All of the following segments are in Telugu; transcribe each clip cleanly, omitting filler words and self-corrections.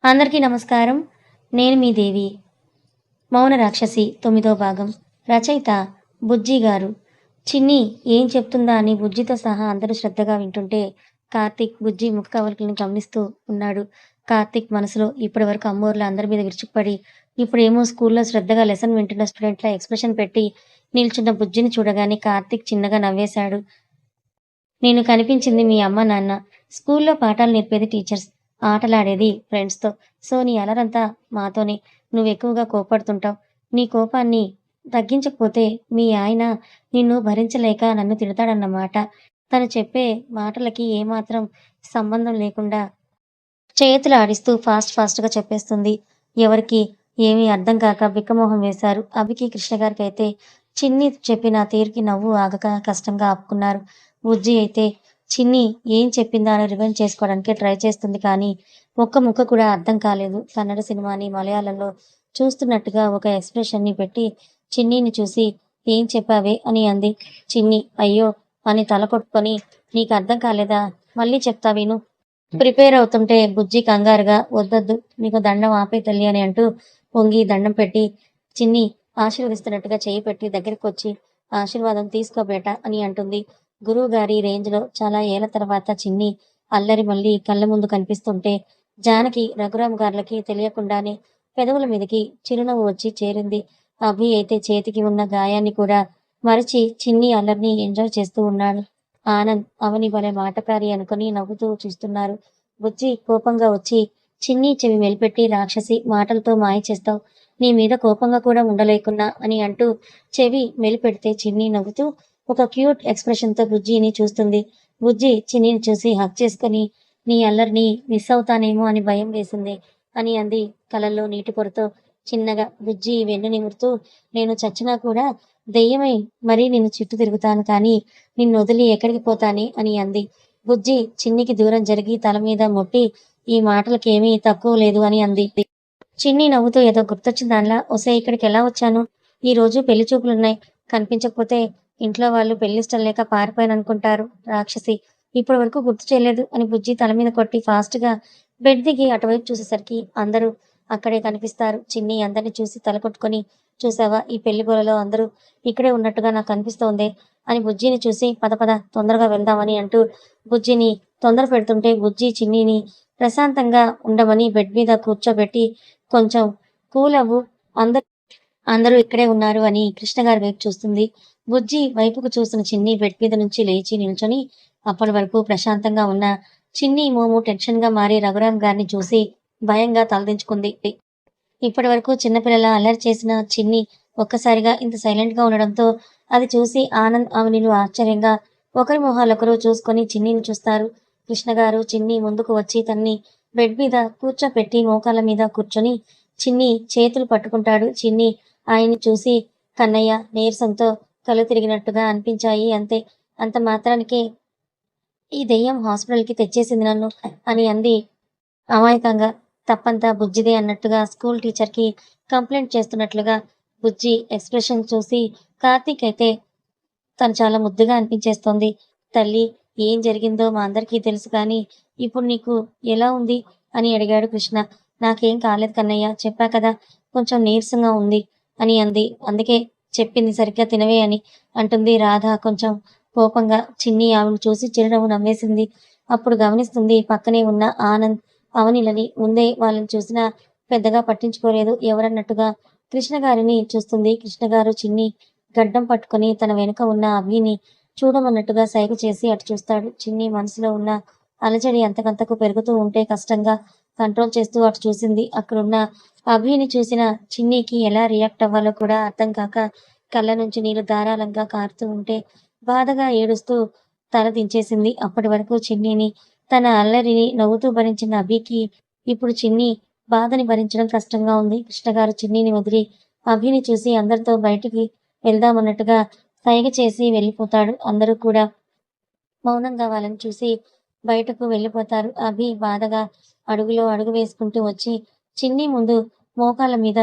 అందరికీ నమస్కారం. నేను మీ దేవి. 'మౌన రాక్షసి' 9వ భాగం. రచయిత బుజ్జి గారు. చిన్ని ఏం చెప్తుందా అని బుజ్జితో సహా అందరూ శ్రద్ధగా వింటుంటే కార్తీక్ బుజ్జి ముఖ కవళికలను గమనిస్తూ ఉన్నాడు. కార్తీక్ మనసులో ఇప్పటివరకు అమ్మోర్లు అందరి మీద విరుచుకుపడి ఇప్పుడేమో స్కూల్లో శ్రద్ధగా లెసన్ వింటున్న స్టూడెంట్‌లా ఎక్స్‌ప్రెషన్ పెట్టి నిల్చున్న బుజ్జిని చూడగానే కార్తీక్ చిన్నగా నవ్వేశాడు. నేను కనిపించింది మీ అమ్మ, నాన్న. స్కూల్లో పాఠాలు నేర్పేది టీచర్స్. ఆటలాడేది ఫ్రెండ్స్‌తో. సో, నీ అలరంతా మాతోనే. నువ్వెక్కువగా కోప్పడుతుంటావు. నీ కోపాన్ని తగ్గించకపోతే మీ ఆయన నిన్ను భరించలేక నన్ను తిడతాడన్నమాట. తను చెప్పే మాటలకి ఏమాత్రం సంబంధం లేకుండా చేతులు ఆడిస్తూ ఫాస్ట్‌గా చెప్పేస్తుంది. ఎవరికీ ఏమీ అర్థం కాక బిక్కమొహం వేశారు. అభికి, కృష్ణగారికైతే చిన్ని చెప్పిన తీరుకి నవ్వు ఆగక కష్టంగా ఆపుకున్నారు. బుజ్జి అయితే చిన్ని ఏం చెప్పిందా అని రివైండ్ చేసుకోవడానికే ట్రై చేస్తుంది కానీ ఒక్క ముక్క కూడా అర్థం కాలేదు. కన్నడ సినిమాని మలయాళంలో చూస్తున్నట్టుగా ఒక ఎక్స్‌ప్రెషన్‌ని పెట్టి చిన్నీని చూసి ఏం చెప్పావే అని అంది. చిన్ని అయ్యో అని తల కొట్టుకొని నీకర్థం కాలేదా? మళ్ళీ చెప్తా విను. ప్రిపేర్ అవుతుంటే బుజ్జి కంగారుగా వద్దొద్దు నీకు దండం ఆపే తల్లి అని అంటూ వంగి దండం పెట్టి చిన్ని ఆశీర్వదిస్తున్నట్టుగా చేయి పెట్టి దగ్గరికొచ్చి ఆశీర్వాదం తీసుకో బేటా అని అంటుంది. గురువు గారి రేంజ్‌లో చాలా ఏళ్ల తర్వాత చిన్ని అల్లరి మళ్ళీ కళ్ళ ముందు కనిపిస్తుంటే జానకి, రఘురామ్ గార్లకి తెలియకుండానే పెదవుల మీదకి చిరునవ్వు వచ్చి చేరింది. అభి అయితే చేతికి ఉన్న గాయాన్ని కూడా మరచి చిన్ని అల్లరిని ఎంజాయ్ చేస్తూ ఉన్నాడు. ఆనంద్, అవని భలే మాటకారి అనుకుని నవ్వుతూ చూస్తున్నారు. బుజ్జి కోపంగా వచ్చి చిన్ని చెవి మెలిపెట్టి రాక్షసి మాటలతో మాయ చేస్తావు. నీ మీద కోపంగా కూడా ఉండలేకున్నా అని అంటూ చెవి మెలిపెడితే చిన్ని నవ్వుతూ ఒక క్యూట్ ఎక్స్‌ప్రెషన్‌తో బుజ్జిని చూస్తుంది. బుజ్జి చిన్నిని చూసి హగ్ చేసుకొని నీ అల్లరిని మిస్ అవుతానేమో అని భయం వేసింది అని అంది కళ్ళల్లో నీటి పొరతో చిన్నగా. బుజ్జి వెన్ను నిమురుతూ నేను చచ్చినా కూడా దెయ్యమై మరీ నిన్ను చుట్టూ తిరుగుతాను కానీ నిన్నొదిలి ఎక్కడికి పోతానే అని అంది. బుజ్జి చిన్నికి దూరం జరిగి తల మీద మొట్టి ఈ మాటలకేమీ తక్కువ లేదు అని అంది. చిన్ని నవ్వుతూ ఏదో గుర్తొచ్చిన దానిలా ఒసేయ్ ఇక్కడికెలా వచ్చాను? ఈ రోజు పెళ్లి చూపులున్నాయి. కనిపించకపోతే ఇంట్లో వాళ్ళు పెళ్లిష్టం లేక పారిపోయాననుకుంటారు. రాక్షసి ఇప్పటి వరకు గుర్తు చేయలేదు అని బుజ్జి తల మీద కొట్టి ఫాస్ట్‌గా బెడ్ దిగి అటువైపు చూసేసరికి అందరూ అక్కడే కనిపిస్తారు. చిన్ని అందరిని చూసి తల కొట్టుకొని చూసావా ఈ పెళ్లి గోలలో అందరూ ఇక్కడే ఉన్నట్టుగా నాకు అనిపిస్తోందే అని బుజ్జిని చూసి పద పద తొందరగా వెళ్దామని అంటూ బుజ్జిని తొందర పెడుతుంటే బుజ్జి చిన్నిని ప్రశాంతంగా ఉండమని బెడ్ మీద కూర్చోబెట్టి కొంచెం కూల్ అవ్వు అందరూ అందరూ ఇక్కడే ఉన్నారు అని కృష్ణగారి వైపు చూస్తుంది. బుజ్జి వైపుకు చూసిన చిన్ని బెడ్ మీద నుంచి లేచి నిల్చొని అప్పటి వరకు ప్రశాంతంగా ఉన్న చిన్ని మోము టెన్షన్ గా మారి రఘురామ్ గారిని చూసి భయంగా తలదించుకుంది. ఇప్పటి వరకు చిన్నపిల్లలా అల్లరి చేసిన చిన్ని ఒక్కసారిగా ఇంత సైలెంట్ గా ఉండడంతో అది చూసి ఆనంద్, అవనిలు ఆశ్చర్యంగా ఒకరి మొహాలొకరు చూసుకొని చిన్నిని చూస్తారు. కృష్ణగారు చిన్ని ముందుకు వచ్చి తన్ని బెడ్ మీద కూర్చోపెట్టి మోకాళ్ళ మీద కూర్చొని చిన్ని చేతులు పట్టుకుంటాడు. చిన్ని ఆయన్ని చూసి కన్నయ్య నీరసంతో కళ్ళు తిరిగినట్టుగా అనిపించాయి అంతే. అంత మాత్రానికే ఈ దెయ్యం హాస్పిటల్‌కి తెచ్చేసింది నన్ను అని అంది అమాయకంగా. తప్పంతా బుజ్జిదే అన్నట్టుగా స్కూల్ టీచర్‌కి కంప్లెయింట్ చేస్తున్నట్లుగా బుజ్జి ఎక్స్‌ప్రెషన్ చూసి కార్తీక్ అయితే తను చాలా ముద్దుగా అనిపించేస్తోంది. తల్లి ఏం జరిగిందో మా అందరికీ తెలుసు కానీ ఇప్పుడు నీకు ఎలా ఉంది? అని అడిగాడు కృష్ణ. నాకేం కాలేదు కన్నయ్య చెప్పా కదా! కొంచెం నీరసంగా ఉంది అని అంది. అందుకే చెప్పింది సరిగ్గా తినవే అని అంటుంది రాధ కొంచెం కోపంగా. చిన్ని ఆమెను చూసి చిరునవ్వు నవ్వేసింది. అప్పుడు గమనిస్తుంది పక్కనే ఉన్న ఆనంద్, అవనిలని. ముందే వాళ్ళని చూసినా పెద్దగా పట్టించుకోలేదు ఎవరన్నట్టుగా కృష్ణగారిని చూస్తుంది. కృష్ణగారు చిన్ని గడ్డం పట్టుకొని తన వెనుక ఉన్న అభిని చూడమన్నట్టుగా సైగ చేసి అటు చూస్తాడు. చిన్ని మనసులో ఉన్న అలజడి అంతకంతకు పెరుగుతూ ఉంటే కష్టంగా కంట్రోల్ చేస్తూ అటు చూసింది. అక్కడున్న అభిని చూసిన చిన్నికి ఎలా రియాక్ట్ అవ్వాలో కూడా అర్థం కాక కళ్ళ నుంచి నీళ్లు ధారాళంగా కారుతూ ఉంటే బాధగా ఏడుస్తూ తల దించేసింది. అప్పటి వరకు చిన్నిని తన అల్లరిని నవ్వుతూ భరించిన అభికి ఇప్పుడు చిన్ని బాధని భరించడం కష్టంగా ఉంది. కృష్ణగారు చిన్నిని వదిలి అభిని చూసి అందరితో బయటికి వెళ్దామన్నట్టుగా సైగ చేసి వెళ్ళిపోతాడు. అందరూ కూడా మౌనంగా వాళ్ళని చూసి బయటకు వెళ్ళిపోతారు. అభి బాధగా అడుగులో అడుగు వేసుకుంటూ వచ్చి చిన్ని ముందు మోకాళ్ళ మీద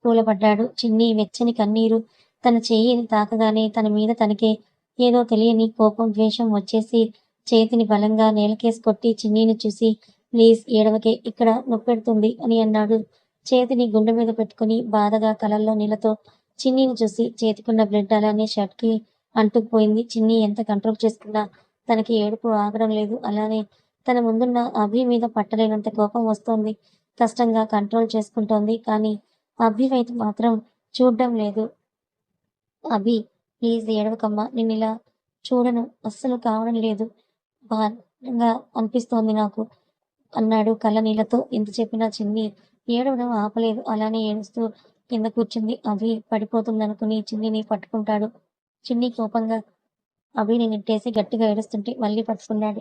కూలబడ్డాడు. చిన్ని వెచ్చని కన్నీరు తన చెయ్యిని తాకగానే తన మీద తనకే ఏదో తెలియని కోపం, ద్వేషం వచ్చేసి చేతిని బలంగా నేలకేసి కొట్టి చిన్నీని చూసి ప్లీజ్ ఏడవకే, ఇక్కడ నొప్పెడుతుంది అని అన్నాడు. చేతిని గుండె మీద పెట్టుకుని బాధగా కళ్ళల్లో నీళ్లతో చిన్నీని చూసి చేతికున్న బ్లడ్ అలానే షర్ట్‌కి అంటుకుపోయింది. చిన్ని ఎంత కంట్రోల్ చేసుకున్నా తనకి ఏడుపు ఆగడం లేదు. అలానే తన ముందున్న అభి మీద పట్టలేనంత కోపం వస్తోంది. కష్టంగా కంట్రోల్ చేసుకుంటోంది. కానీ అభి వైపు మాత్రం చూడ్డం లేదు. అభి ప్లీజ్ ఏడవకమ్మా, నిన్నిలా చూడను అస్సలు కావడం లేదు. భారంగా అనిపిస్తోంది నాకు అన్నాడు కళ్ళనీళ్లతో. ఎంత చెప్పినా చిన్ని ఏడవడం ఆపలేదు. అలానే ఏడుస్తూ కింద కూర్చుంది. అభి పడిపోతుందనుకుని చిన్నిని పట్టుకుంటాడు. చిన్ని కోపంగా అభిని నెట్టేసి గట్టిగా ఏడుస్తుంటే మళ్ళీ పట్టుకున్నాడు.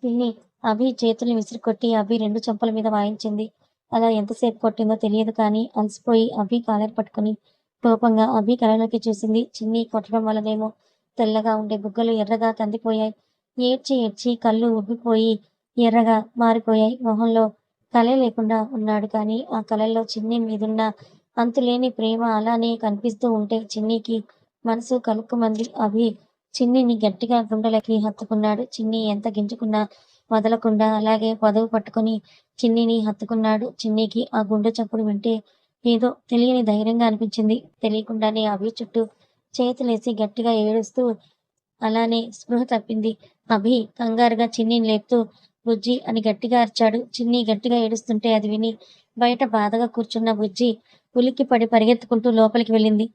చిన్ని అభి చేతుల్ని విసిరికొట్టి అభి 2 చెంపల మీద వాయించింది. అలా ఎంతసేపు కొట్టిందో తెలియదు కానీ అలసిపోయి అభి కాలర్ పట్టుకుని కోపంగా అభి కళ్ళలోకి చూసింది. చిన్ని కొట్టడం వల్లనేమో తెల్లగా ఉండే బుగ్గలు ఎర్రగా కందిపోయాయి. ఏడ్చి ఏడ్చి కళ్ళు ఉబ్బిపోయి ఎర్రగా మారిపోయాయి. మొహంలో కళే లేకుండా ఉన్నాడు. కానీ ఆ కళల్లో చిన్ని మీదున్న అంతులేని ప్రేమ అలానే కనిపిస్తూ ఉంటే చిన్నికి మనసు కలుక్కుమంది. అభి చిన్నిని గట్టిగా గుండెలకి హత్తుకున్నాడు. చిన్ని ఎంత గింజుకున్నా వదలకుండా అలాగే పొదవు పట్టుకుని చిన్నిని హత్తుకున్నాడు. చిన్నికి ఆ గుండె చప్పుడు వింటే ఏదో తెలియని ధైర్యంగా అనిపించింది. తెలియకుండానే అభి చుట్టూ చేతులేసి గట్టిగా ఏడుస్తూ అలానే స్పృహ తప్పింది. అభి కంగారుగా చిన్నిని లేపుతూ బుజ్జి అని గట్టిగా అరిచాడు. చిన్ని గట్టిగా ఏడుస్తుంటే అది విని బయట బాధగా కూర్చున్న బుజ్జి ఉలిక్కిపడి పరిగెత్తుకుంటూ లోపలికి వెళ్ళింది.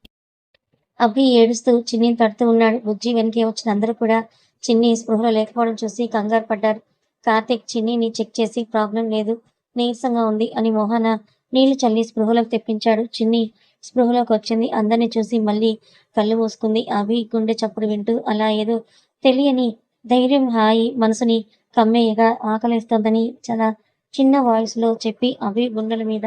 అభి ఏడుస్తూ చిన్నిని తడుతూ ఉన్నాడు. బుజ్జి వెనకే వచ్చిన అందరూ కూడా చిన్ని స్పృహలో లేకపోవడం చూసి కంగారు పడ్డారు. కార్తీక్ చిన్నిని చెక్ చేసి ప్రాబ్లం లేదు, నీరసంగా ఉంది అని మొహాన నీళ్లు చల్లి స్పృహలోకి తెప్పించాడు. చిన్ని స్పృహలోకి వచ్చింది. అందరినీ చూసి మళ్ళీ కళ్ళు మూసుకుంది. అభి గుండె చప్పుడు వింటూ అలా ఏదో తెలియని ధైర్యం హాయి మనసుని కమ్మేయగా ఆకలేస్తోందని చాలా చిన్న వాయిస్‌లో చెప్పి అభి గుండెల మీద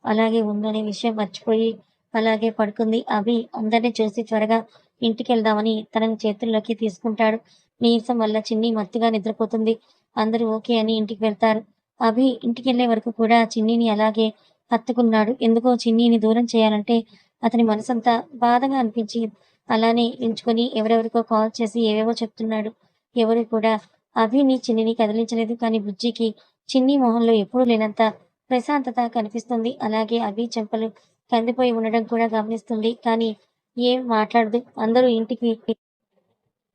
అలాగే ఉందనే విషయం మర్చిపోయి అలాగే పడుకుంది. అభి అందరిని చూసి త్వరగా ఇంటికెళ్దామని తనని చేతుల్లోకి తీసుకుంటాడు. నీరసం వల్ల చిన్ని మత్తుగా నిద్రపోతుంది. అందరూ ఓకే అని ఇంటికి వెళ్తారు. అభి ఇంటికెళ్ళే వరకు కూడా చిన్నిని అలాగే హత్తుకున్నాడు. ఎందుకో చిన్నిని దూరం చేయాలంటే అతని మనసంతా బాధగా అనిపించి అలానే ఎంచుకొని ఎవరెవరికో కాల్ చేసి ఏవేవో చెప్తున్నాడు. ఎవరు కూడా అభిని చిన్నిని కదిలించలేదు. కానీ బుజ్జికి చిన్ని మొహంలో ఎప్పుడూ లేనంత ప్రశాంతత కనిపిస్తుంది. అలాగే అభి చెంపలు కందిపోయి ఉండడం కూడా గమనిస్తుంది. కానీ ఏం మాట్లాడదు. అందరూ ఇంటికి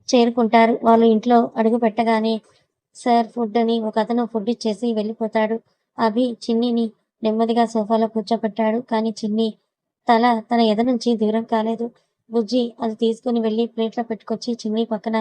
చేరుకుంటారు. వాళ్ళు ఇంట్లో అడుగు పెట్టగానే సార్ ఫుడ్ అని ఒకతను ఫుడ్ ఇచ్చేసి వెళ్ళిపోతాడు. అభి చిన్నిని నెమ్మదిగా సోఫాలో కూర్చోబెట్టాడు. కానీ చిన్ని తల తన ఎద నుంచి దూరం కాలేదు. బుజ్జి అది తీసుకుని వెళ్ళి ప్లేట్లో పెట్టుకొచ్చి చిన్ని పక్కన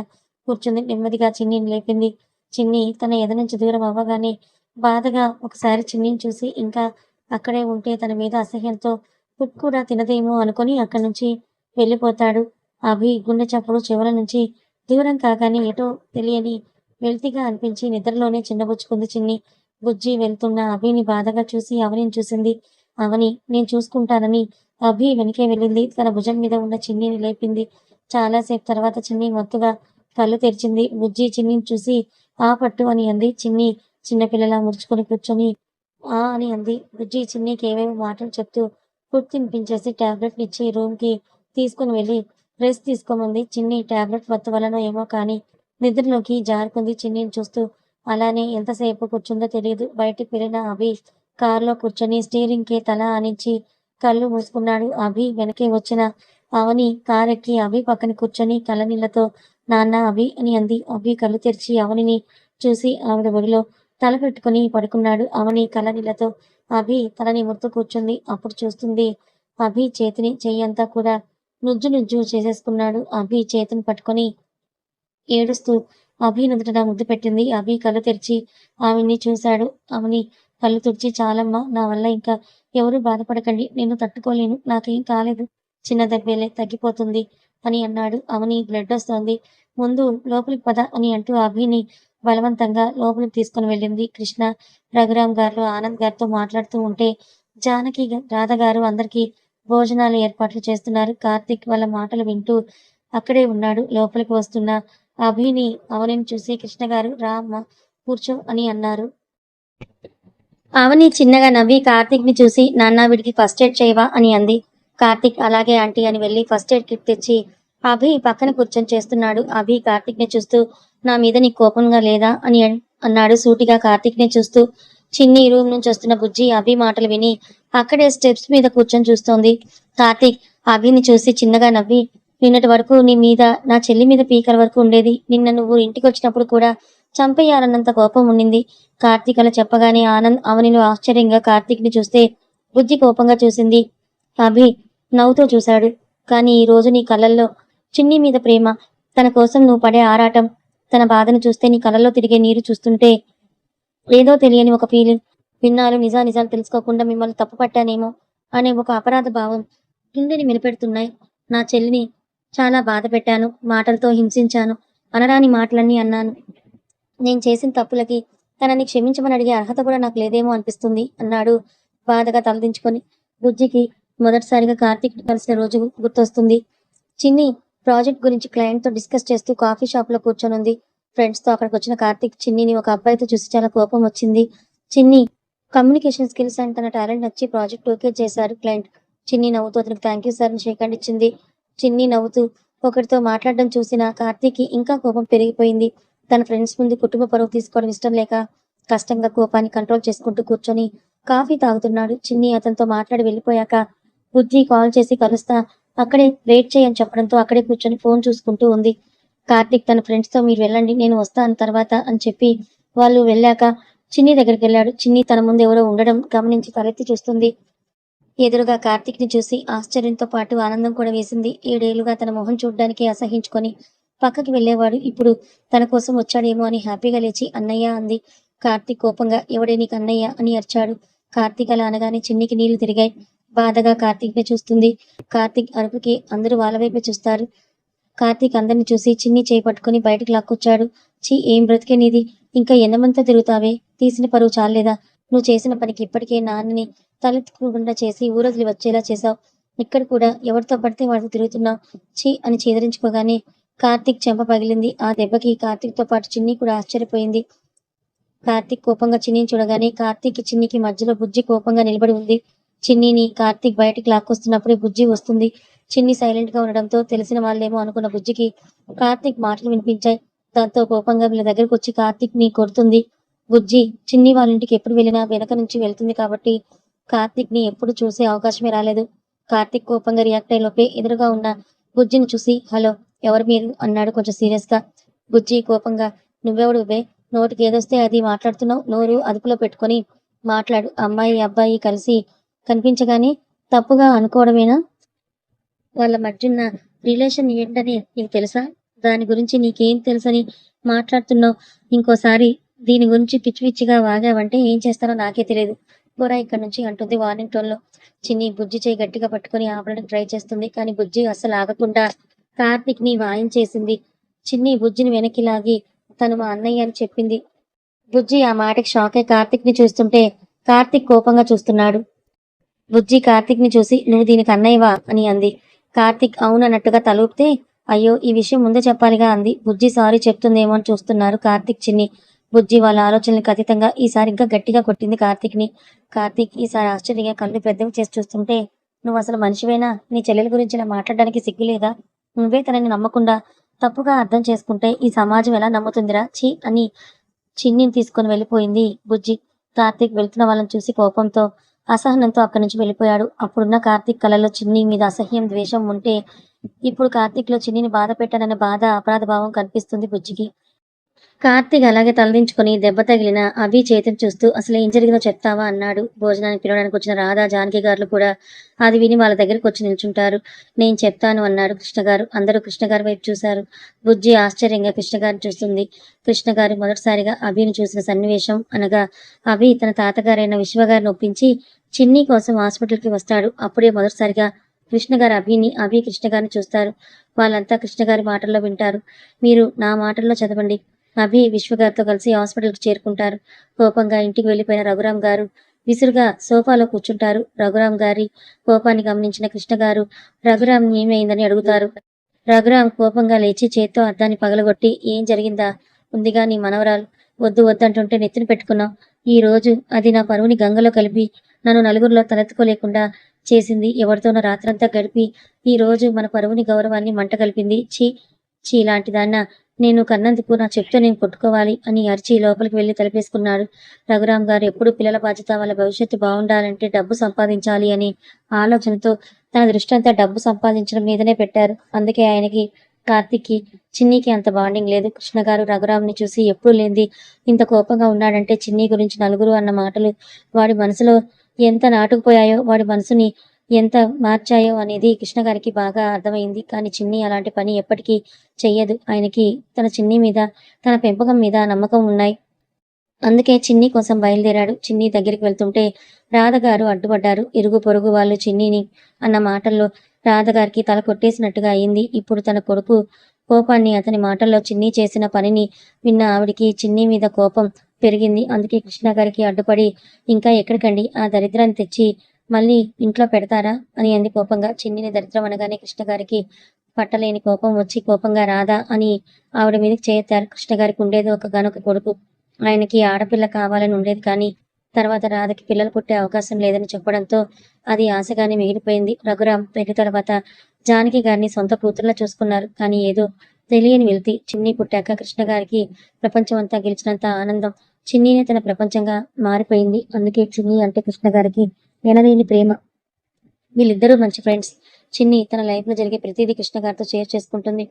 కూర్చుంది. నెమ్మదిగా చిన్నిని లేపింది. చిన్ని తన ఎద నుంచి దూరం అవ్వగానే బాధగా ఒకసారి చిన్నిని చూసి ఇంకా అక్కడే ఉంటే తన మీద అసహ్యంతో ఫుడ్ కూడా తినదేమో అనుకుని అక్కడి నుంచి వెళ్ళిపోతాడు. అభి గుండె చప్పుడు చెవుల నుంచి దూరం కాగానే ఏటో తెలియని వెల్తిగా అనిపించి నిద్రలోనే చిన్నబుచ్చుకుంది చిన్ని. బుజ్జి వెళ్తున్న అభిని బాధగా చూసి అవనిని చూసింది. అవని నేను చూసుకుంటానని అభి వెనకే వెళ్ళింది. తన భుజం మీద ఉన్న చిన్నిని లేపింది. చాలాసేపు తర్వాత చిన్ని మొత్తుగా కళ్ళు తెరిచింది. బుజ్జి చిన్నిని చూసి ఆ పట్టు అని అంది. చిన్ని చిన్నపిల్లలా ముడుచుకొని కూర్చొని ఆ అని అంది. బుజ్జి చిన్నికి ఏవేవో మాటలు చెప్తూ ఫుడ్ తినిపించేసి టాబ్లెట్‌నిచ్చి రూమ్‌కి తీసుకుని వెళ్ళి రెస్ట్ తీసుకోమంది. చిన్ని టాబ్లెట్ మత్తు వలనో ఏమో కానీ నిద్రలోకి జారుకుంది చిన్నిని చూస్తూ. అలానే ఎంతసేపు కూర్చుందో తెలియదు. బయటికి వెళ్ళిన అభి కారులో కూర్చొని స్టీరింగ్‌కి తల ఆనించి కళ్ళు మూసుకున్నాడు. అభి వెనకే వచ్చిన అవని కారెక్కి అభి పక్కన కూర్చొని కళ్ళనీళ్లతో నాన్న అభి అని అంది. అభి కళ్ళు తెరిచి అవనిని చూసి ఆవిడ ఒడిలో తల పెట్టుకుని పడుకున్నాడు. అవని కళ్ళనీళ్లతో అభి తలని ముద్దు కూర్చుంది. అప్పుడు చూస్తుంది అభి చేతిని చెయ్యంతా కూడా నుజ్జు నుజ్జు చేసేసుకున్నాడు. అభి చేతిని పట్టుకొని ఏడుస్తూ అభి నుదుటన ముద్దు పెట్టింది. అభి కళ్ళు తెరిచి ఆవిడ్ని చూశాడు. అవని కళ్ళు తుడిచి చాలమ్మా, నా వల్ల ఇంకా ఎవరూ బాధపడకండి. నేను తట్టుకోలేను. నాకేం కాలేదు. చిన్న దెబ్బేలే, తగ్గిపోతుంది అని అన్నాడు. అవని బ్లడ్ వస్తోంది. ముందు లోపలికి పద అని అంటూ అభిని బలవంతంగా లోపలికి తీసుకుని వెళ్ళింది. కృష్ణ, రఘురాం గారు ఆనంద్ గారితో మాట్లాడుతూ ఉంటే జానకి రాధ గారు అందరికీ భోజనాలు ఏర్పాట్లు చేస్తున్నారు. కార్తీక్ వాళ్ళ మాటలు వింటూ అక్కడే ఉన్నాడు. లోపలికి వస్తున్న అభిని అవనిని చూసి కృష్ణగారు రా అమ్మ కూర్చో అని అన్నారు. అవని చిన్నగా నవ్వి కార్తీక్ ని చూసి నాన్న వీడికి ఫస్ట్ ఎయిడ్ చేయవా అని అంది. కార్తీక్ అలాగే ఆంటీ అని వెళ్ళి ఫస్ట్ ఎయిడ్ కిట్ తెచ్చి అభి పక్కన కూర్చొని చేస్తున్నాడు. అభి కార్తీక్ ని చూస్తూ నా మీద నీకు కోపంగా లేదా అని అన్నాడు సూటిగా కార్తీక్ ని చూస్తూ. చిన్ని రూమ్ నుంచి వస్తున్న బుజ్జి అభి మాటలు విని అక్కడే స్టెప్స్ మీద కూర్చొని చూస్తోంది. కార్తీక్ అభిని చూసి చిన్నగా నవ్వి, నిన్నటి వరకు నీ మీద, నా చెల్లి మీద పీకల వరకు ఉండేది. నిన్న నువ్వు ఇంటికి వచ్చినప్పుడు కూడా చంపేయాలన్నంత కోపం ఉండింది. కార్తీక్ అలా చెప్పగానే ఆనంద్ అవనిలో ఆశ్చర్యంగా కార్తీక్ ని చూస్తే బుజ్జి కోపంగా చూసింది. అభి నవ్వుతూ చూశాడు. కానీ ఈ రోజు నీ కళ్ళల్లో చిన్ని మీద ప్రేమ, తన కోసం నువ్వు పడే ఆరాటం, తన బాధను చూస్తే నీ కళ్ళల్లో తిరిగే నీరు చూస్తుంటే ఏదో తెలియని ఒక ఫీలింగ్. విన్నాలు నిజాలు తెలుసుకోకుండా మిమ్మల్ని తప్పు పట్టానేమో అనే ఒక అపరాధ భావం గుండెని మెలిపెడుతున్నాయి. నా చెల్లిని చాలా బాధ పెట్టాను, మాటలతో హింసించాను, అనరాని మాటలన్నీ అన్నాను. నేను చేసిన తప్పులకి తనని క్షమించమని అడిగే అర్హత కూడా నాకు లేదేమో అనిపిస్తుంది అన్నాడు బాధగా తలదించుకొని. బుజ్జికి మొదటిసారిగా కార్తీక్ కలిసిన రోజు గుర్తొస్తుంది. చిన్ని ప్రాజెక్ట్ గురించి క్లయింట్ తో డిస్కస్ చేస్తూ కాఫీ షాప్ లో కూర్చొనుంది. ఫ్రెండ్స్ తో అక్కడికి వచ్చిన కార్తీక్ చిన్నిని ఒక అబ్బాయితో చూసి చాలా కోపం వచ్చింది. చిన్ని కమ్యూనికేషన్ స్కిల్స్ అండ్ తన టాలెంట్ నచ్చి ప్రాజెక్ట్ ఓకే చేశారు క్లయింట్. చిన్ని నవ్వుతూ అతనికి థ్యాంక్ యూ సార్ అని షేక్ హ్యాండ్ ఇచ్చింది. చిన్ని నవ్వుతూ ఒకరితో మాట్లాడడం చూసిన కార్తీక్ ఇంకా కోపం పెరిగిపోయింది. తన ఫ్రెండ్స్ ముందు కుటుంబ పరువు తీసుకోవడం ఇష్టం లేక కష్టంగా కోపాన్ని కంట్రోల్ చేసుకుంటూ కూర్చొని కాఫీ తాగుతున్నాడు. చిన్ని అతనితో మాట్లాడి వెళ్ళిపోయాక బుజ్జి కాల్ చేసి కలుస్తా, అక్కడే వెయిట్ చేయని చెప్పడంతో అక్కడే కూర్చొని ఫోన్ చూసుకుంటూ ఉంది. కార్తీక్ తన ఫ్రెండ్స్ తో మీరు వెళ్ళండి, నేను వస్తాను తర్వాత అని చెప్పి వాళ్ళు వెళ్ళాక చిన్ని దగ్గరికి వెళ్ళాడు. చిన్ని తన ముందు ఎవరో ఉండడం గమనించి తలెత్తి చూస్తుంది. ఎదురుగా కార్తీక్ ని చూసి ఆశ్చర్యంతో పాటు ఆనందం కూడా వేసింది. 7 ఏళ్లుగా తన మొహం చూడ్డానికి అసహించుకొని పక్కకి వెళ్ళేవాడు ఇప్పుడు తన కోసం వచ్చాడేమో అని హ్యాపీగా లేచి అన్నయ్య అంది. కార్తీక్ కోపంగా ఎవడే నీకు అన్నయ్య అని అరిచాడు. కార్తీక్ అలా అనగానే చిన్నికి నీళ్లు తిరిగాయి. బాధగా కార్తీక్ ని చూస్తుంది. కార్తీక్ అరుపుకి అందరూ వాళ్ళ వైపే చూస్తారు. కార్తీక్ అందరిని చూసి చిన్ని చేయి పట్టుకుని బయటకు లాక్కొచ్చాడు. చీ, ఏం బ్రతికే నీది, ఇంకా ఎన్నమంతా తిరుగుతావే, తీసిన పరువు చాలేదా, నువ్వు చేసిన పనికి ఇప్పటికే నాన్నని తలెత్తుకోకుండా చేసి ఊరొదిలి వచ్చేలా చేశావు. ఇక్కడ కూడా ఎవరితో పడితే వాడితో తిరుగుతున్నావు, చీ అని చీదరించుకోగానే కార్తీక్ చెంప పగిలింది. ఆ దెబ్బకి కార్తీక్ తో పాటు చిన్ని కూడా ఆశ్చర్యపోయింది. కార్తీక్ కోపంగా చిన్నిని చూడగానే కార్తీక్ చిన్నికి మధ్యలో బుజ్జి కోపంగా నిలబడి ఉంది. చిన్నిని కార్తీక్ బయటికి లాక్కొస్తున్నప్పుడే బుజ్జి వస్తుంది. చిన్ని సైలెంట్ గా ఉండడంతో తెలిసిన వాళ్ళేమో అనుకున్న బుజ్జికి కార్తీక్ మాటలు వినిపించాయి. దాంతో కోపంగా వీళ్ళ దగ్గరకు వచ్చి కార్తీక్ ని కొడుతుంది. బుజ్జి చిన్ని వాళ్ళ ఇంటికి ఎప్పుడు వెళ్ళినా వెనక నుంచి వెళ్తుంది కాబట్టి కార్తీక్ ని ఎప్పుడు చూసే అవకాశమే రాలేదు. కార్తీక్ కోపంగా రియాక్ట్ అయ్యేలోపే ఎదురుగా ఉన్న బుజ్జిని చూసి హలో ఎవరు మీరు అన్నాడు కొంచెం సీరియస్ గా. బుజ్జి కోపంగా నువ్వెవడు బే, నోటికి ఏదొస్తే అది మాట్లాడుతున్నావు, నోరు అదుపులో పెట్టుకొని మాట్లాడు. అమ్మాయి అబ్బాయి కలిసి కనిపించగానే తప్పుగా అనుకోవడమేనా, వాళ్ళ మధ్యున్న రిలేషన్ ఏంటని నీకు తెలుసా, దాని గురించి నీకేం తెలుసని మాట్లాడుతున్నావు, ఇంకోసారి దీని గురించి పిచ్చి పిచ్చిగా వాగావంటే ఏం చేస్తానో నాకే తెలియదు, పోరా ఇక్కడ నుంచి అంటుంది వార్నింగ్ టోన్ లో. చిన్ని బుజ్జి చేయి గట్టిగా పట్టుకుని ఆపడానికి ట్రై చేస్తుంది. కానీ బుజ్జి అస్సలు ఆగకుండా కార్తీక్ ని వాయించేసింది. చిన్ని బుజ్జిని వెనక్కి లాగి తను మా అన్నయ్య అని చెప్పింది. బుజ్జి ఆ మాటకి షాక్ అయి కార్తీక్ ని చూస్తుంటే కార్తీక్ కోపంగా చూస్తున్నాడు. బుజ్జి కార్తీక్ ని చూసి నువ్వు దీనికి అన్నయ్యవా అని అంది. కార్తీక్ అవునన్నట్టుగా తలూపితే అయ్యో ఈ విషయం ముందే చెప్పాలిగా అంది. బుజ్జి సారీ చెప్తుందేమో అని చూస్తున్నారు కార్తీక్ చిన్ని. బుజ్జి వాళ్ళ ఆలోచనలకు అతీతంగా ఈసారి ఇంకా గట్టిగా కొట్టింది కార్తీక్ ని. కార్తీక్ ఈసారి ఆశ్చర్యంగా కళ్ళు పెద్దవి చేసి చూస్తుంటే నువ్వు అసలు మనిషివేనా, నీ చెల్లెల గురించి ఇలా మాట్లాడడానికి సిగ్గులేదా, నువ్వే తనని నమ్మకుండా తప్పుగా అర్థం చేసుకుంటే ఈ సమాజం ఎలా నమ్ముతుందిరా, చీ అని చిన్నిని తీసుకుని వెళ్ళిపోయింది బుజ్జి. కార్తీక్ వెళ్తున్న వాళ్ళని చూసి కోపంతో అసహనంతో అక్కడి నుంచి వెళ్ళిపోయాడు. అప్పుడున్న కార్తీక్ కళ్ళలో చిన్ని మీద అసహ్యం ద్వేషం ఉంటే ఇప్పుడు కార్తీక్ లో చిన్నిని బాధ పెట్టానన్న బాధ అపరాధ భావం కనిపిస్తుంది బుజ్జికి. కార్తీక్ అలాగే తలదించుకుని దెబ్బ తగిలిన అభి చేతిని చూస్తూ అసలు ఏం జరిగిందో చెప్తావా అన్నాడు. భోజనానికి పిలవడానికి వచ్చిన రాధా జానకి గారు కూడా అది విని వాళ్ళ దగ్గరికి వచ్చి నిల్చుంటారు. నేను చెప్తాను అన్నాడు కృష్ణగారు. అందరూ కృష్ణగారి వైపు చూశారు. బుజ్జి ఆశ్చర్యంగా కృష్ణగారిని చూస్తుంది. కృష్ణగారు మొదటిసారిగా అభిని చూసిన సన్నివేశం అనగా అభి తన తాతగారైన విశ్వగారిని ఒప్పించి చిన్ని కోసం హాస్పిటల్కి వస్తాడు. అప్పుడే మొదటిసారిగా కృష్ణగారు అభి కృష్ణగారిని చూస్తారు. వాళ్ళంతా కృష్ణగారి మాటల్లో వింటారు. మీరు నా మాటల్లో చదవండి. అభి విశ్వగారితో కలిసి హాస్పిటల్కి చేరుకుంటారు. కోపంగా ఇంటికి వెళ్లిపోయిన రఘురాం గారు విసురుగా సోఫాలో కూర్చుంటారు. రఘురాం గారి కోపాన్ని గమనించిన కృష్ణగారు రఘురాం ఏమైందని అడుగుతారు. రఘురాం కోపంగా లేచి చేత్తో అద్దాన్ని పగలగొట్టి ఏం జరిగిందా, ఉందిగా నీ మనవరాలు, వద్దు వద్దంటుంటే నెత్తిన పెట్టుకున్నావు. ఈ రోజు అది నా పరువుని గంగలో కలిపి నన్ను నలుగురిలో తలెత్తుకోలేకుండా చేసింది. ఎవరితోనో రాత్రంతా గడిపి ఈ రోజు మన పరువుని గౌరవాన్ని మంట కలిపింది. చీ చీ ఇలాంటి దాన్న నేను కన్నందుకు నా చెప్తే నేను కొట్టుకోవాలి అని అరిచి లోపలికి వెళ్లి తలపేసుకున్నాడు. రఘురాం గారు ఎప్పుడు పిల్లల బాధ్యత, వాళ్ళ భవిష్యత్తు బాగుండాలంటే డబ్బు సంపాదించాలి అని ఆలోచనతో తన దృష్టంతా డబ్బు సంపాదించడం మీదనే పెట్టారు. అందుకే ఆయనకి, కార్తీక్కి, చిన్నీకి అంత బాండింగ్ లేదు. కృష్ణ గారు రఘురాంని చూసి ఎప్పుడు లేనిది ఇంత కోపంగా ఉన్నాడంటే చిన్ని గురించి నలుగురు అన్న మాటలు వాడి మనసులో ఎంత నాటుకుపోయాయో, వాడి మనసుని ఎంత మార్చాయో అనేది కృష్ణ గారికి బాగా అర్థమైంది. కానీ చిన్ని అలాంటి పని ఎప్పటికీ చెయ్యదు. ఆయనకి తన చిన్ని మీద, తన పెంపకం మీద నమ్మకం ఉన్నాయి. అందుకే చిన్ని కోసం బయలుదేరాడు. చిన్ని దగ్గరికి వెళ్తుంటే రాధగారు అడ్డుపడ్డారు. ఇరుగు పొరుగు వాళ్ళు చిన్నిని అన్న మాటల్లో రాధగారికి తల కొట్టేసినట్టుగా అయింది. ఇప్పుడు తన కొడుకు కోపాన్ని, అతని మాటల్లో చిన్ని చేసిన పనిని విన్న ఆవిడికి చిన్ని మీద కోపం పెరిగింది. అందుకే కృష్ణ గారికి అడ్డుపడి, ఇంకా ఎక్కడికండి, ఆ దరిద్రాన్ని తెచ్చి మళ్ళీ ఇంట్లో పెడతారా అని అంది కోపంగా. చిన్నిని దరిద్రం అనగానే కృష్ణ గారికి పట్టలేని కోపం వచ్చి కోపంగా రాధా అని ఆవిడ మీదకి చేయెత్తారు. కృష్ణ గారికి ఉండేది ఒకగానొక కొడుకు. ఆయనకి ఆడపిల్ల కావాలని ఉండేది, కానీ తర్వాత రాధకి పిల్లలు పుట్టే అవకాశం లేదని చెప్పడంతో అది ఆశగానే మిగిలిపోయింది. రఘురాం పెళ్లి తర్వాత జానకి గారిని సొంత కూతుర్లా చూసుకున్నారు. కానీ ఏదో తెలియని వెళ్తి చిన్ని పుట్టాక కృష్ణ గారికి ప్రపంచం అంతా గెలిచినంత ఆనందం. చిన్నీనే తన ప్రపంచంగా మారిపోయింది. అందుకే చిన్ని అంటే కృష్ణ గారికి ఎనలేని ప్రేమ. వీళ్ళిద్దరూ మంచి ఫ్రెండ్స్. చిన్ని తన లైఫ్ లో జరిగే ప్రతిదీ కృష్ణ గారితో షేర్ చేసుకుంటుంది.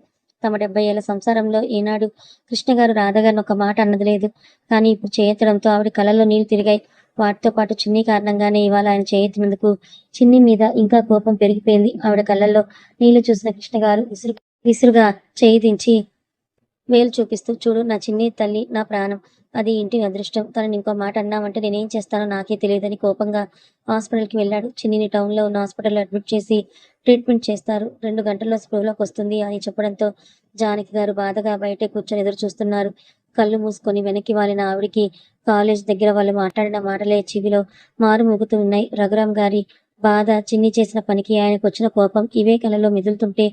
తమ 70 ఏళ్ల సంసారంలో ఏనాడు కృష్ణ గారు రాధగారిని ఒక మాట అన్నది లేదు. కానీ ఇప్పుడు చేయెత్తడంతో ఆవిడ కళ్ళల్లో నీళ్లు తిరిగాయి. వాటితో పాటు చిన్ని కారణంగానే ఇవాళ ఆయన చేయెత్తినందుకు చిన్ని మీద ఇంకా కోపం పెరిగిపోయింది. ఆవిడ కళ్ళల్లో నీళ్లు చూసిన కృష్ణ గారు విసురుగా చేయి దించి వేలు చూపిస్తూ, చూడు నా చిన్ని తల్లి, నా ప్రాణం, అది ఇంటి అదృష్టం. తనని ఇంకో మాట అన్నామంటే నేనేం చేస్తానో నాకే తెలియదని కోపంగా హాస్పిటల్కి వెళ్ళాడు. చిన్నిని టౌన్లో ఉన్న హాస్పిటల్లో అడ్మిట్ చేసి ట్రీట్మెంట్ చేస్తారు. 2 గంటల్లో స్పృహలోకి వస్తుంది అని చెప్పడంతో జానకి గారు బాధగా బయటే కూర్చొని ఎదురు చూస్తున్నారు. కళ్ళు మూసుకొని వెనక్కి వాలిన ఆవిడికి కాలేజ్ దగ్గర వాళ్ళు మాట్లాడిన మాటలే చెవిలో మారుమోగుతూ ఉన్నాయి. రఘురాం గారి బాధ, చిన్ని చేసిన పనికి ఆయనకు వచ్చిన కోపం ఇవే కళ్ళలో మెదులుతుంటే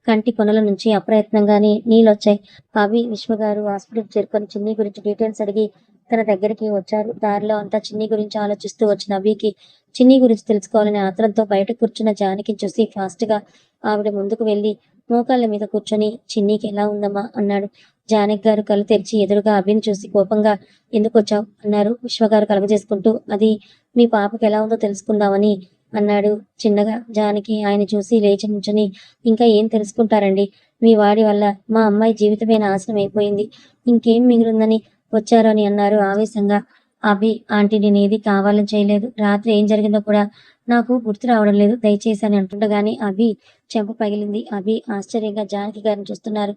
కంటి కొనల నుంచి అప్రయత్నంగానే నీళ్ళొచ్చాయి. అవి విశ్వగారు హాస్పిటల్ చేరుకొని చిన్ని గురించి డీటెయిల్స్ అడిగి తన దగ్గరికి వచ్చారు. దారిలో అంతా చిన్ని గురించి ఆలోచిస్తూ వచ్చిన అభికి చిన్ని గురించి తెలుసుకోవాలనే ఆత్రంతో బయట కూర్చున్న జానకి చూసి ఫాస్ట్ గా ఆవిడ ముందుకు వెళ్లి మోకాళ్ళ మీద కూర్చొని, చిన్నికి ఎలా ఉందమ్మా అన్నాడు. జానకి గారు కళ్ళు తెరిచి ఎదురుగా అభిని చూసి కోపంగా, ఎందుకు వచ్చావు అన్నారు. విశ్వగారు కలగజేసుకుంటూ, అది మీ పాపకి ఎలా ఉందో తెలుసుకుందామని అన్నాడు చిన్నగా. జానకి ఆయన చూసి లేచి నుంచొని, ఇంకా ఏం తెలుసుకుంటారండి, మీ వాడి వల్ల మా అమ్మాయి జీవితమే నాశనం అయిపోయింది, ఇంకేం మిగిలిందని వచ్చారు అని అన్నారు ఆవేశంగా. అభి, ఆంటీ నేనేది కావాలని చేయలేదు. రాత్రి ఏం జరిగిందో కూడా నాకు గుర్తు రావడం లేదు, దయచేసి అని అంటుండగానే అభి చెంప పగిలింది. అభి ఆశ్చర్యంగా జానకి గారిని చూస్తున్నారు.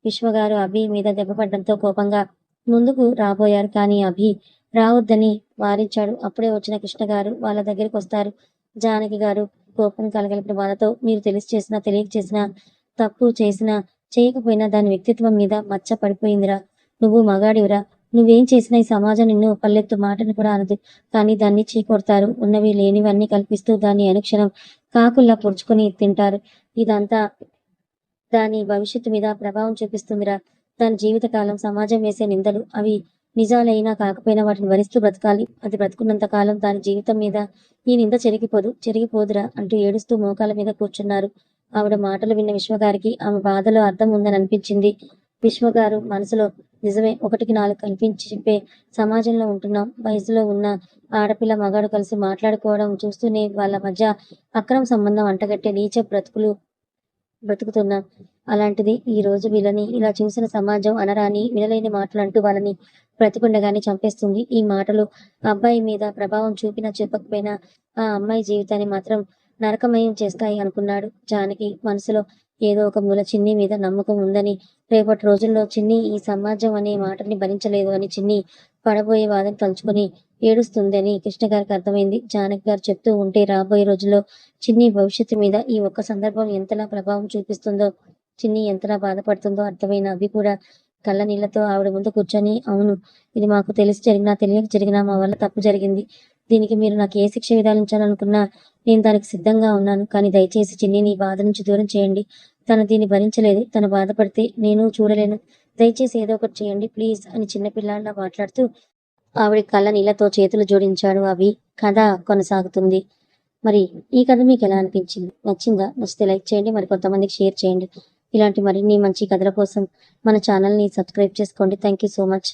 విశ్వగారు అభి మీద దెబ్బపడ్డంతో కోపంగా ముందుకు రాబోయారు. కానీ అభి రావద్దని వారించాడు. అప్పుడే వచ్చిన కృష్ణ గారు వాళ్ళ దగ్గరికి వస్తారు. జానకి గారు కోపం కలగలిపిన బాధతో, మీరు తెలిసి చేసినా తెలియక చేసినా, తప్పు చేసినా చేయకపోయినా దాని వ్యక్తిత్వం మీద మచ్చ పడిపోయిందిరా. నువ్వు మగాడివిరా. నువ్వేం చేసినా ఈ సమాజం నిన్ను పల్లెత్తు మాటని కూడా అనదు. కానీ దాన్ని చీకొడతారు. ఉన్నవి లేనివన్నీ కల్పిస్తూ దాన్ని అనుక్షణం కాకుల్లా పొడుచుకొని తింటారు. ఇదంతా దాని భవిష్యత్తు మీద ప్రభావం చూపిస్తుందిరా. దాని జీవితకాలం సమాజం వేసే నిందలు అవి నిజాలైనా కాకపోయినా వాటిని భరిస్తూ బ్రతకాలి. అది బ్రతుకున్నంత కాలం దాని జీవితం మీద ఈ నింద చెరిగిపోదురా అంటూ ఏడుస్తూ మోకాల మీద కూర్చున్నారు. ఆవిడ మాటలు విన్న విశ్వగారికి ఆమె బాధలో అర్థం ఉందని అనిపించింది. విశ్వగారు మనసులో, నిజమే, 1కి 4 కల్పించి చెప్పే సమాజంలో ఉంటున్నాం. వయసులో ఉన్న ఆడపిల్ల మగాడు కలిసి మాట్లాడుకోవడం చూస్తూనే వాళ్ళ మధ్య అక్రమ సంబంధం అంటగట్టే నీచ బ్రతుకుతున్నాం. అలాంటిది ఈ రోజు వీళ్ళని ఇలా చూసిన సమాజం అనరాని వినలేని మాటలు అంటూ వాళ్ళని బ్రతికుండగానే చంపేస్తుంది. ఈ మాటలు అబ్బాయి మీద ప్రభావం చూపినా చెప్పకపోయినా ఆ అమ్మాయి జీవితాన్ని మాత్రం నరకమయం చేస్తాయి అనుకున్నాడు. జానకి మనసులో ఏదో ఒక మూల చిన్ని మీద నమ్మకం ఉందని, రేపటి రోజుల్లో చిన్ని ఈ సమాజం అనే మాటని భరించలేదు అని, చిన్ని పడబోయే వాదన తలుచుకొని ఏడుస్తుందని కృష్ణ గారికి అర్థమైంది. జానకి గారు చెప్తూ ఉంటే రాబోయే రోజుల్లో చిన్ని భవిష్యత్తు మీద ఈ ఒక్క సందర్భం ఎంతలా ప్రభావం చూపిస్తుందో, చిన్ని ఎంతలా బాధపడుతుందో అర్థమైన అవి కూడా కళ్ళ నీళ్లతో ఆవిడ ముందు కూర్చొని, అవును, ఇది మాకు తెలిసి జరిగినా తెలియక జరిగినా మా వల్ల తప్పు జరిగింది. దీనికి మీరు నాకు ఏ శిక్ష విధానించాలనుకున్నా నేను దానికి సిద్ధంగా ఉన్నాను. కానీ దయచేసి చిన్నిని ఈ బాధ నుంచి దూరం చేయండి. తను దీన్ని భరించలేదు. తను బాధపడితే నేను చూడలేను. దయచేసి ఏదో ఒకటి చేయండి ప్లీజ్ అని చిన్నపిల్లాడిలా మాట్లాడుతూ ఆవిడ కళ్ళ నీళ్లతో చేతులు జోడించాడు అవి. కథ కొనసాగుతుంది. మరి ఈ కథ మీకు ఎలా అనిపించింది? నచ్చిందా? నచ్చితే లైక్ చేయండి, మరి కొంతమందికి షేర్ చేయండి. ఇలాంటి మరిన్ని మంచి కథల కోసం మన ఛానల్ని సబ్స్క్రైబ్ చేసుకోండి. Thank you so much.